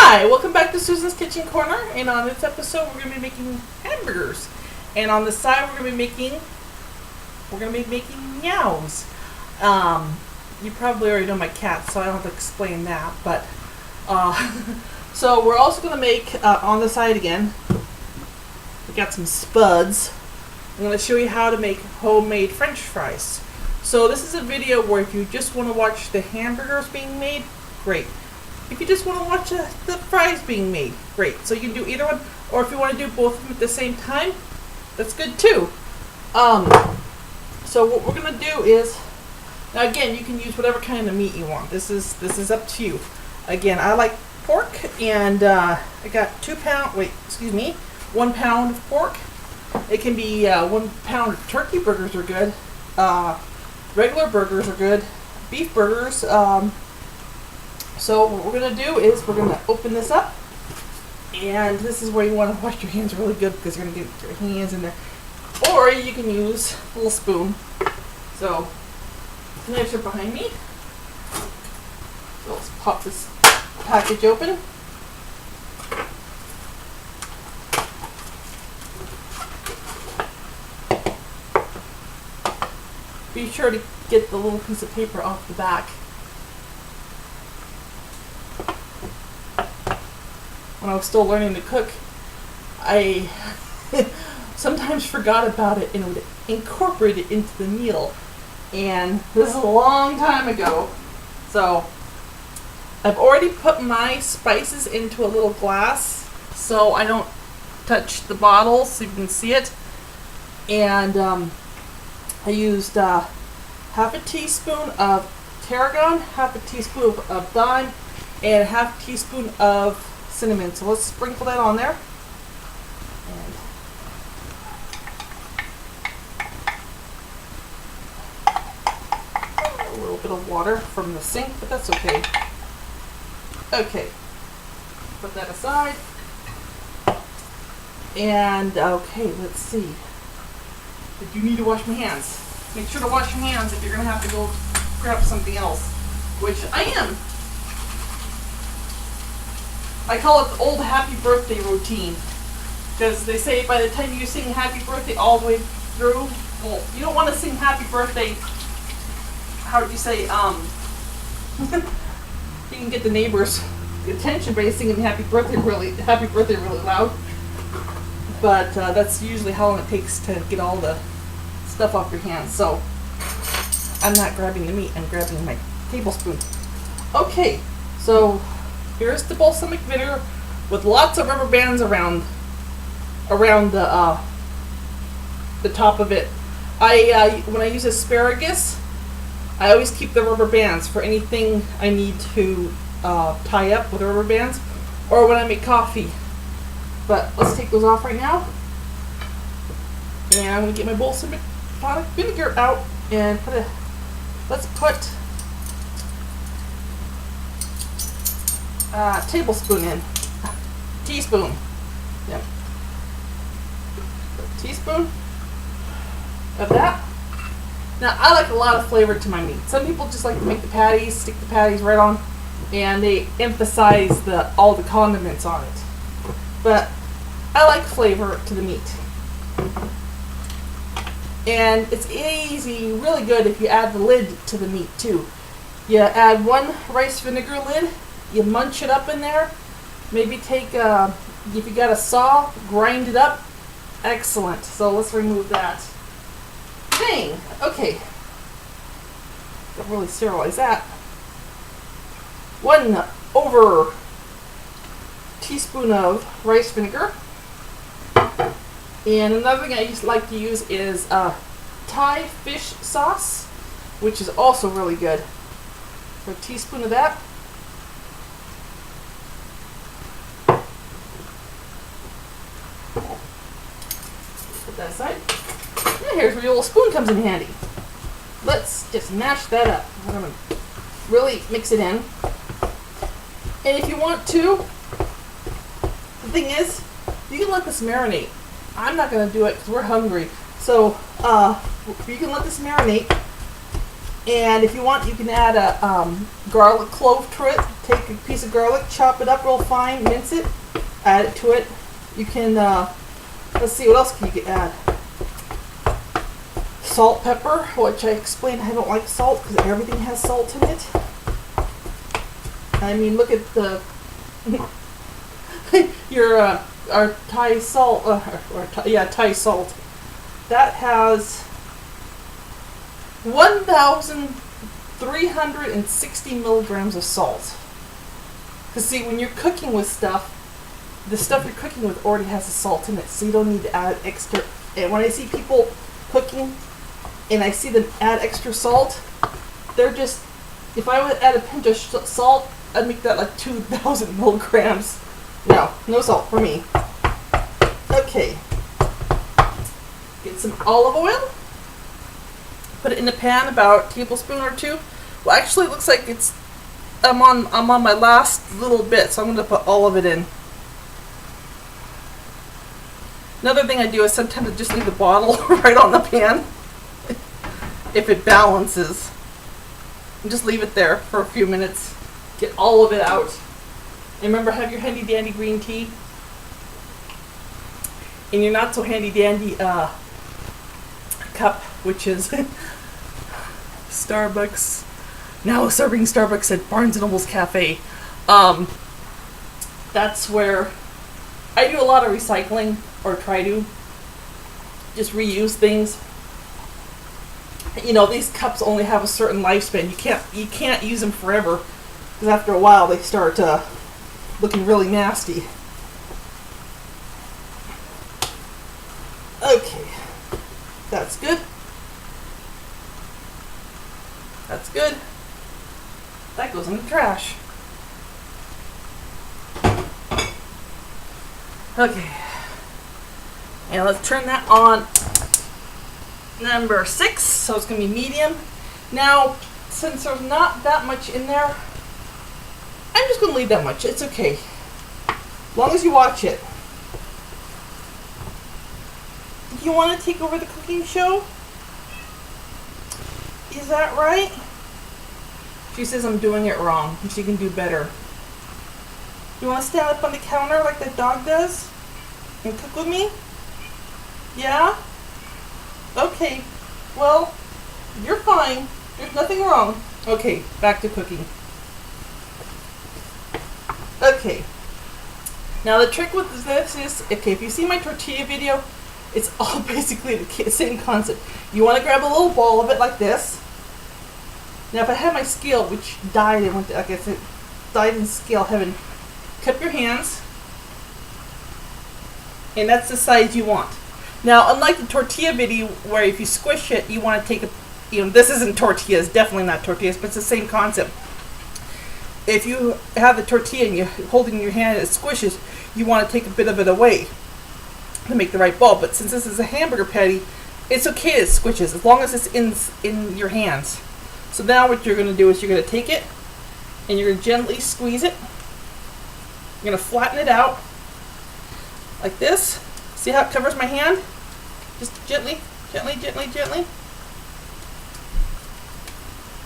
Hi, welcome back to Susan's Kitchen Corner, and on this episode we're going to be making hamburgers, and on the side we're going to be making meows. You probably already know my cat, so I don't have to explain that, but so we're also going to make on the side again. We got some spuds. I'm going to show you how to make homemade French fries. So this is a video where if you just want to watch the hamburgers being made, great. If you just want to watch the fries being made, great. So you can do either one, or if you want to do both of them at the same time, that's good too. So what we're gonna do is, now again, you can use whatever kind of meat you want. This is up to you. Again, I like pork, and I got 1 pound of pork. It can be 1 pound of turkey. Burgers are good. Regular burgers are good. Beef burgers. So what we're going to do is we're going to open this up, and this is where you want to wash your hands really good because you're going to get your hands in there. Or you can use a little spoon. So knives are behind me. So let's pop this package open. Be sure to get the little piece of paper off the back. When I was still learning to cook, I sometimes forgot about it and would incorporate it into the meal. And this is a long time ago. So I've already put my spices into a little glass so I don't touch the bottle so you can see it. And I used half a teaspoon of tarragon, half a teaspoon of thyme, and half a teaspoon of cinnamon. So let's sprinkle that on there. And a little bit of water from the sink, but that's okay. Okay, put that aside. And okay, let's see. But you need to wash my hands. Make sure to wash your hands if you're going to have to go grab something else, which I am. I call it the old happy birthday routine, because they say by the time you sing happy birthday all the way through, well, you don't want to sing happy birthday, how would you say, you can get the neighbors' attention by singing happy birthday really loud, but that's usually how long it takes to get all the stuff off your hands. So I'm not grabbing the meat, I'm grabbing my tablespoon. Okay, so here's the balsamic vinegar with lots of rubber bands around the top of it. When I use asparagus, I always keep the rubber bands for anything I need to tie up with rubber bands, or when I make coffee. But let's take those off right now. And I'm going to get my balsamic vinegar out and let's put tablespoon in. Teaspoon. Yep. Teaspoon of that. Now I like a lot of flavor to my meat. Some people just like to make the patties, stick the patties right on, and they emphasize all the condiments on it. But I like flavor to the meat. And it's easy, really good if you add the lid to the meat too. You add 1 rice vinegar lid. You munch it up in there. Maybe take, if you got a saw, grind it up. Excellent. So let's remove that. Dang. Okay. Don't really sterilize that. 1 over teaspoon of rice vinegar. And another thing I like to use is Thai fish sauce, which is also really good. So a teaspoon of that. Put that aside. And here's where your little spoon comes in handy. Let's just mash that up. We're going to really mix it in. And if you want to, the thing is, you can let this marinate. I'm not going to do it because we're hungry. So you can let this marinate And if you want, you can add a garlic clove to it. Take a piece of garlic, chop it up real fine, mince it, add it to it. You can, let's see, what else can you add? Salt, pepper, which I explained I don't like salt because everything has salt in it. I mean, look at the our Thai salt, Thai salt. That has 1,360 milligrams of salt. Because see, when you're cooking with stuff, the stuff you're cooking with already has the salt in it, so you don't need to add extra. And when I see people cooking and I see them add extra salt, they're just, if I would add a pinch of salt, I'd make that like 2,000 milligrams. No salt for me. Okay. Get some olive oil. Put it in the pan, about a tablespoon or two. Well, actually, it looks like I'm on my last little bit, so I'm going to put all of it in. Another thing I do is sometimes I just leave the bottle right on the pan if it balances. And just leave it there for a few minutes. Get all of it out. And remember, have your handy dandy green tea. And your not so handy dandy cup, which is Starbucks. Now serving Starbucks at Barnes & Noble's Cafe. That's where I do a lot of recycling, or try to. Just reuse things. You know, these cups only have a certain lifespan. You can't use them forever, because after a while they start looking really nasty. Okay, that's good. That's good. That goes in the trash. Okay, and let's turn that on number 6, so it's going to be medium. Now, since there's not that much in there, I'm just going to leave that much. It's okay, as long as you watch it. You want to take over the cooking show? Is that right? She says I'm doing it wrong, and she can do better. You want to stand up on the counter like that dog does and cook with me? Yeah? Okay. Well, you're fine. There's nothing wrong. Okay, back to cooking. Okay. Now the trick with this is, okay, if you see my tortilla video, it's all basically the same concept. You want to grab a little ball of it like this. Now if I had my scale, which died and went to, like I said, died in scale heaven, cup your hands, and that's the size you want. Now, unlike the tortilla video, where if you squish it, you want to take a, this isn't tortillas, definitely not tortillas, but it's the same concept. If you have the tortilla and you're holding in your hand and it squishes, you want to take a bit of it away to make the right ball. But since this is a hamburger patty, it's okay it squishes as long as it's in your hands. So now what you're going to do is you're going to take it and you're going to gently squeeze it. You're going to flatten it out like this. See how it covers my hand? Just gently, gently, gently, gently.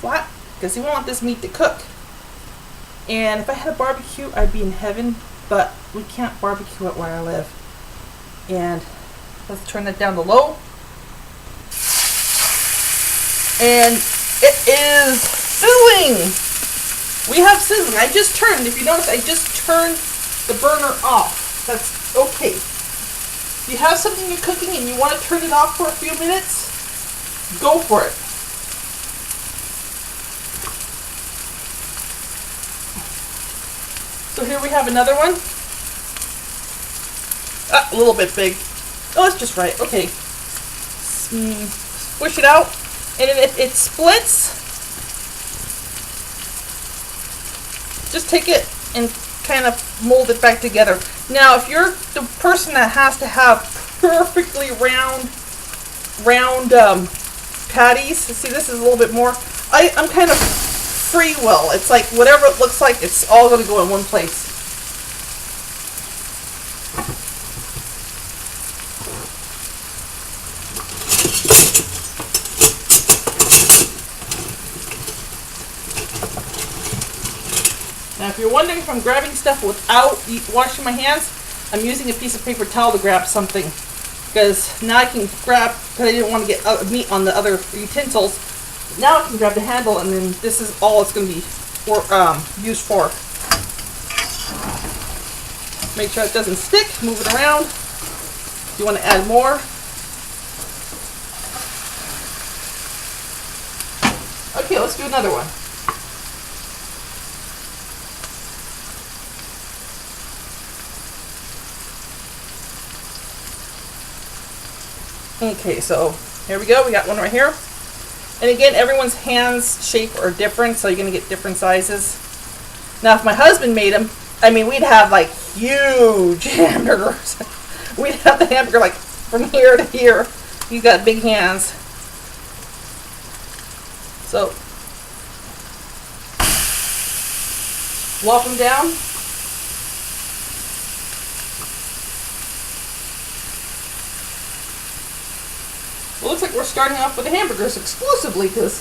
Flat, because you want this meat to cook. And if I had a barbecue, I'd be in heaven, but we can't barbecue it where I live. And let's turn that down to low. And it is sizzling. We have sizzling. I just turned, if you notice, I just turned the burner off. That's okay. If you have something you're cooking and you want to turn it off for a few minutes, go for it. So here we have another one. A little bit big. Oh, it's just right. Okay. Squish it out. And if it splits, just take it and kind of mold it back together. Now, if you're the person that has to have perfectly round patties, see, this is a little bit more. I'm kind of free will. It's like whatever it looks like, it's all going to go in one place. if you're wondering if I'm grabbing stuff without washing my hands, I'm using a piece of paper towel to grab something. Because now I can grab, because I didn't want to get meat on the other utensils. Now I can grab the handle, and then this is all it's going to be used for. Make sure it doesn't stick. Move it around. If you want to add more. Okay, let's do another one. Okay, so here we go. We got one right here. And again, everyone's hands shape are different, so you're going to get different sizes. Now, if my husband made them, I mean, we'd have like huge hamburgers. We'd have the hamburger like from here to here. He's got big hands. So, walk them down. Well, looks like we're starting off with the hamburgers exclusively, because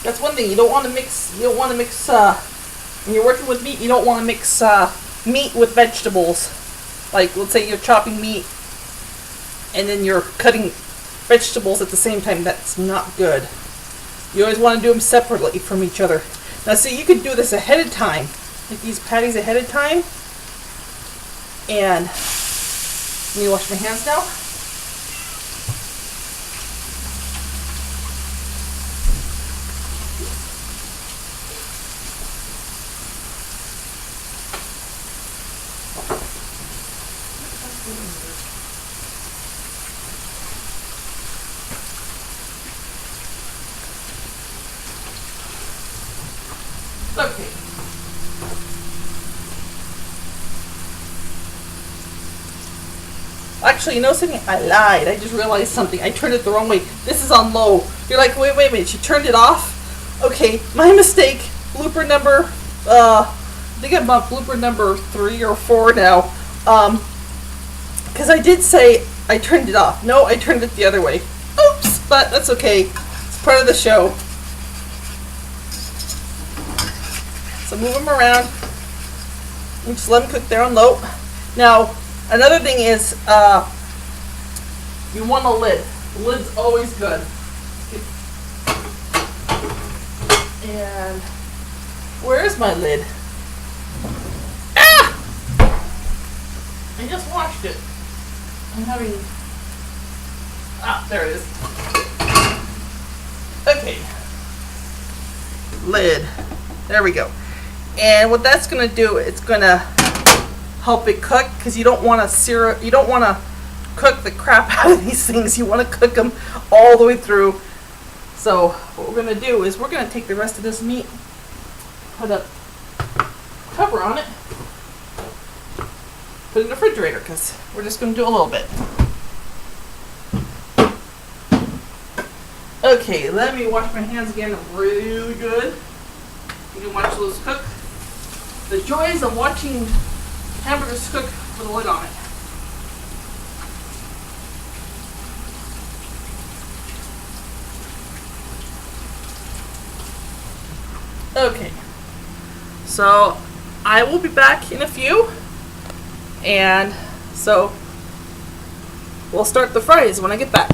that's one thing you don't want to mix. You don't want to mix when you're working with meat. You don't want to mix meat with vegetables. Like, let's say you're chopping meat and then you're cutting vegetables at the same time. That's not good. You always want to do them separately from each other. Now, see, you could do this ahead of time, like these patties ahead of time. And let me wash my hands now. Okay. Actually, you know something? I lied. I just realized something. I turned it the wrong way. This is on low. You're like, wait a minute. She turned it off? Okay, my mistake. Blooper number, I think I'm on blooper number 3 or 4 now. Because I did say I turned it off. No, I turned it the other way. Oops, but that's okay. It's part of the show. So move them around. You just let them cook there on low. Now, another thing is, you want a lid. The lid's always good. And where is my lid? Ah! I just washed it. I'm having... Ah, there it is. Okay. Lid. There we go. And what that's going to do, it's going to help it cook, because you don't want to cook the crap out of these things. You want to cook them all the way through. So what we're going to do is we're going to take the rest of this meat, put a cover on it, put it in the refrigerator, because we're just going to do a little bit. Okay, let me wash my hands again really good. You can watch those cook. The joys of watching hamburgers cook with a lid on it. Okay, so I will be back in a few, and so we'll start the fries when I get back.